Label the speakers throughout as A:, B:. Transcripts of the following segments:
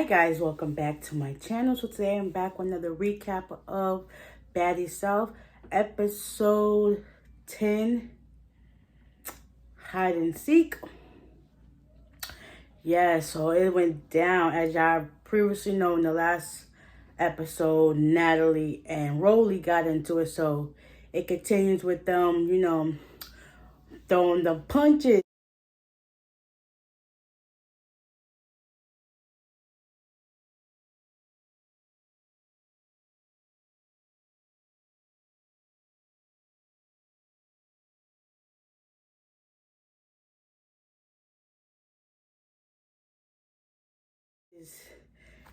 A: Guys, welcome back to my channel. So today I'm back with another recap of Baddies South, episode 10, Hide and Seek. Yeah, so it went down. As y'all previously know, in the last episode, Natalie and Rolly got into it. So it continues with them, throwing the punches.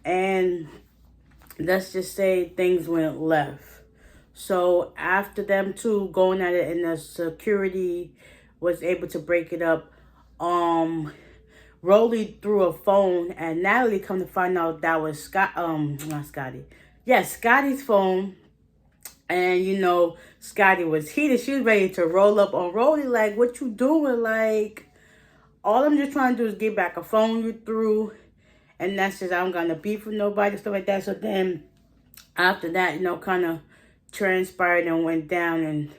A: And let's just say things went left. So after them two going at it and the security was able to break it up, Rolly threw a phone and Natalie come to find out that was not Scotty. Yeah, Scotty's phone. And Scotty was heated. She was ready to roll up on Rolly, like, what you doing? Like, all I'm just trying to do is get back a phone you threw. And that's just, I'm gonna beef with nobody, stuff like that. So then after that, kind of transpired and went down, and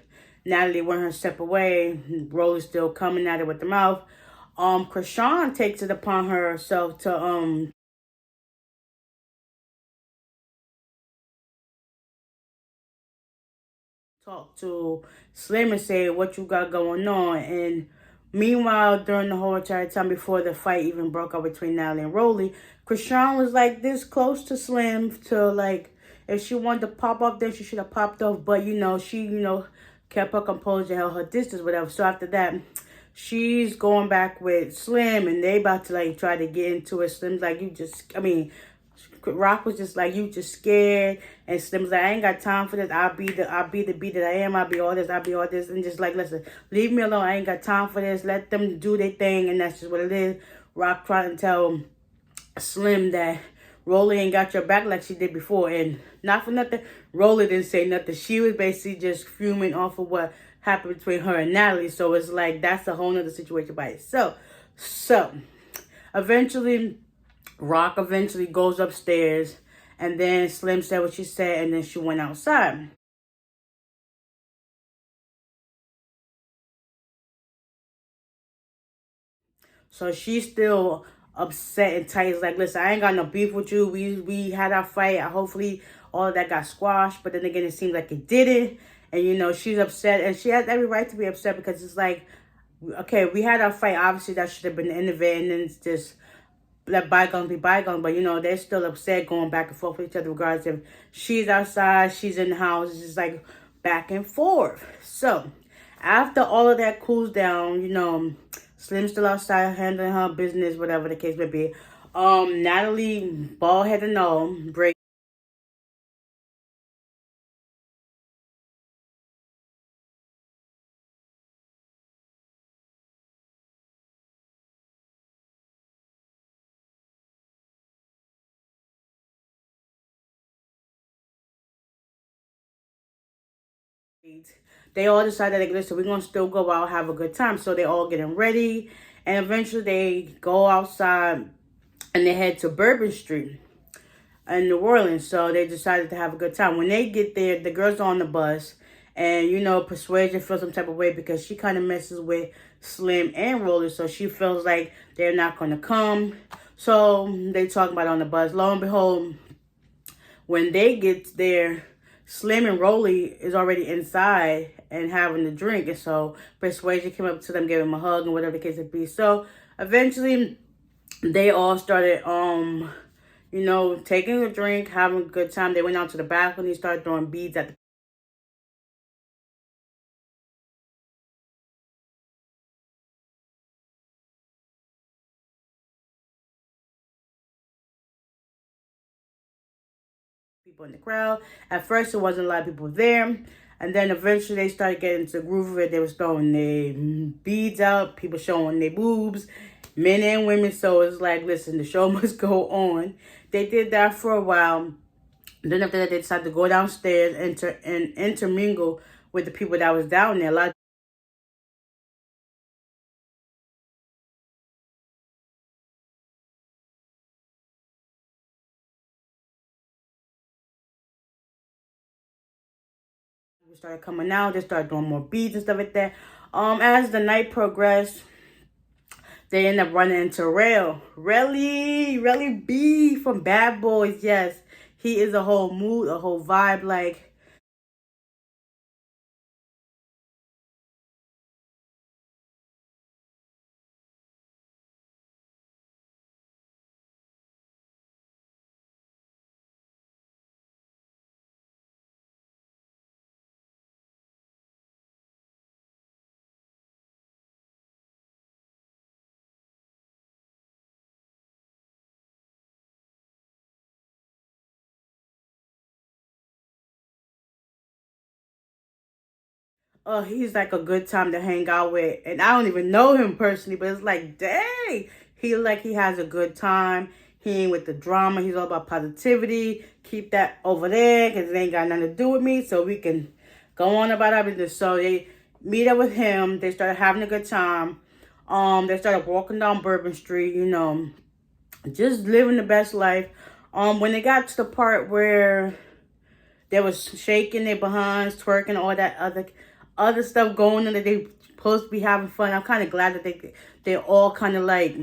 A: Natalie went her step away. Rolly's still coming at it with the mouth. Krishan takes it upon herself to talk to Slim and say what you got going on. And meanwhile, during the whole entire time before the fight even broke out between Natalie and Rolly, Krishan was like this close to Slim to like, if she wanted to pop up then she should have popped off. But she kept her composure, held her distance, whatever. So after that, she's going back with Slim and they about to like try to get into it. Slim's like, Rock was just like, you just scared, and Slim's like, I ain't got time for this. I'll be the beat that I am. I'll be all this, and just like, listen, leave me alone. I ain't got time for this. Let them do their thing, and that's just what it is. Rock trying to tell Slim that Rolly ain't got your back like she did before, and not for nothing, Rolly didn't say nothing. She was basically just fuming off of what happened between her and Natalie. So it's like that's a whole nother situation by itself. So eventually, Rock eventually goes upstairs, and then Slim said what she said, and then she went outside. So she's still upset and tight. It's like, listen, I ain't got no beef with you. We had our fight. Hopefully all of that got squashed. But then again, it seems like it didn't. And, she's upset. And she has every right to be upset because it's like, okay, we had our fight. Obviously, that should have been the end of it. And then it's just let bygones be bygones. But, they're still upset going back and forth with each other regardless if she's outside, she's in the house. It's just like back and forth. So after all of that cools down, Slim's still outside handling her business, whatever the case may be. Natalie, bald head and all, break. They all decided, like, listen, we're gonna still go out, have a good time. So they all getting ready, and eventually they go outside and they head to Bourbon Street in New Orleans. So they decided to have a good time. When they get there, the girls are on the bus, and Persuasion feels some type of way because she kind of messes with Slim and Roller, so she feels like they're not gonna come. So they talk about it on the bus. Lo and behold, when they get there, Slim and Rolly is already inside and having a drink. And so Persuasion came up to them, gave him a hug and whatever the case may be. So eventually they all started, taking a drink, having a good time. They went out to the balcony, started throwing beads at the people in the crowd. At first, it wasn't a lot of people there. And then eventually they started getting into the groove of it. They was throwing their beads out, people showing their boobs, men and women. So it's like, listen, the show must go on. They did that for a while. Then after that, they decided to go downstairs and intermingle with the people that was down there. A lot of We started coming out. They started doing more beats and stuff like that. As the night progressed, they end up running into Relly B from Bad Boys. Yes, he is a whole mood, a whole vibe. Like, he's like a good time to hang out with. And I don't even know him personally, but it's like, dang, he has a good time. He ain't with the drama. He's all about positivity. Keep that over there because it ain't got nothing to do with me. So we can go on about our business. So they meet up with him. They started having a good time. They started walking down Bourbon Street, just living the best life. When they got to the part where they was shaking their behinds, twerking, all that other stuff going on that they supposed to be having fun. I'm kind of glad that they all kind of like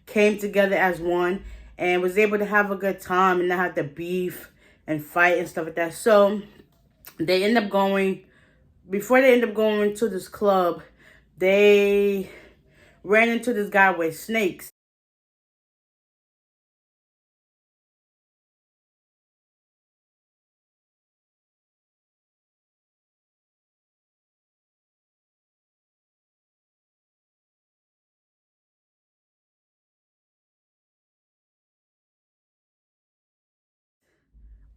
A: came together as one and was able to have a good time and not have to beef and fight and stuff like that. So they end up going, before they end up going to this club, they ran into this guy with snakes.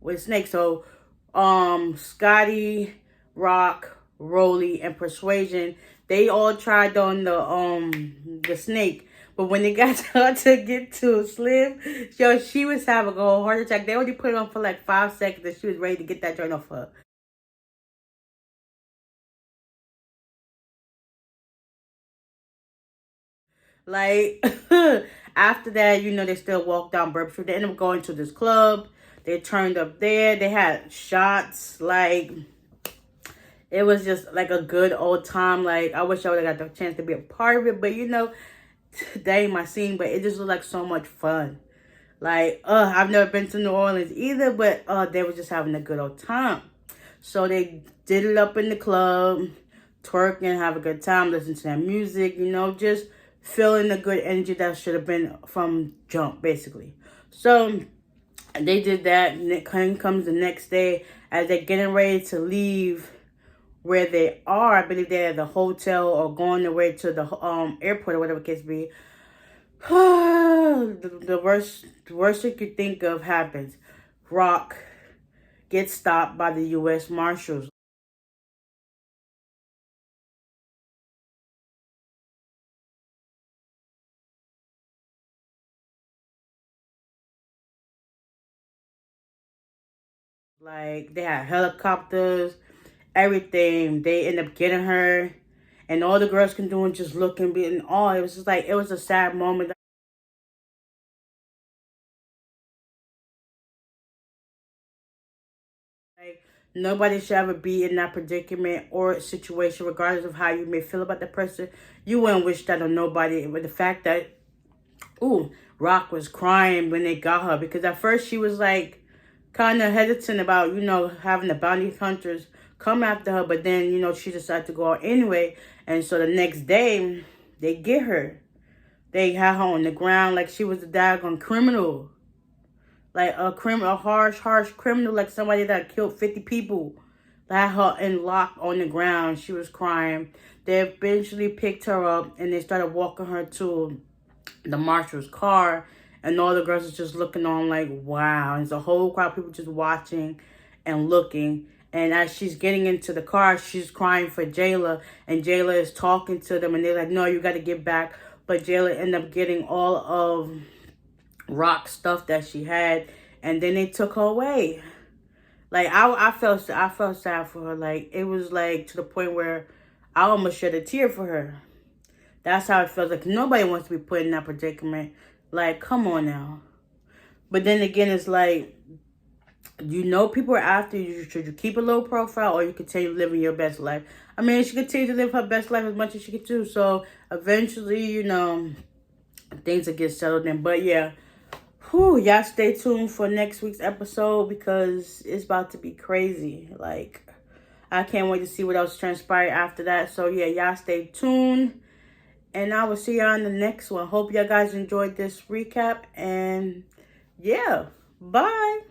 A: With snakes. So Scotty, Rock, Rolly, and Persuasion, they all tried on the snake. But when they got to get to Slim, yo, she was having a whole heart attack. They only put it on for like 5 seconds and she was ready to get that joint off her. Like, after that, they still walked down Burp Street. They ended up going to this club. They turned up there. They had shots. Like, it was just like a good old time. Like, I wish I would have got the chance to be a part of it. But, that ain't my scene. But it just looked like so much fun. Like, I've never been to New Orleans either. But they were just having a good old time. So they did it up in the club, twerking, have a good time, listen to that music, just feeling the good energy that should have been from jump, basically. So they did that. And it comes the next day as they're getting ready to leave where they are. I believe they're at the hotel or going their way to the airport or whatever the case be. The worst you could think of happens. Rock gets stopped by the U.S. Marshals. Like, they had helicopters, everything. They end up getting her. And all the girls can do is just look and be in awe. It was just like, it was a sad moment. Like, nobody should ever be in that predicament or situation, regardless of how you may feel about the person. You wouldn't wish that on nobody. But the fact that, ooh, Rock was crying when they got her. Because at first she was like, kind of hesitant about, having the bounty hunters come after her. But then, she decided to go out anyway. And so the next day, they get her. They had her on the ground like she was a daggone criminal. Like a harsh criminal, like somebody that killed 50 people. They had her and locked on the ground. She was crying. They eventually picked her up and they started walking her to the marshal's car. And all the girls are just looking on like, wow. And it's a whole crowd of people just watching and looking. And as she's getting into the car, she's crying for Jayla. And Jayla is talking to them. And they're like, no, you got to get back. But Jayla ended up getting all of Rock stuff that she had. And then they took her away. Like, I felt sad for her. Like, it was like to the point where I almost shed a tear for her. That's how it feels. Like, nobody wants to be put in that predicament. Like, come on now. But then again, it's like, You know people are after you. Should you keep a low profile or you continue living your best life? I mean, she continued to live her best life as much as she could do. So eventually, you know, things will get settled in. But yeah, whew, y'all stay tuned for next week's episode because it's about to be crazy. Like, I can't wait to see what else transpires after that. So yeah, y'all stay tuned. And I will see y'all in the next one. Hope y'all guys enjoyed this recap. And yeah, bye.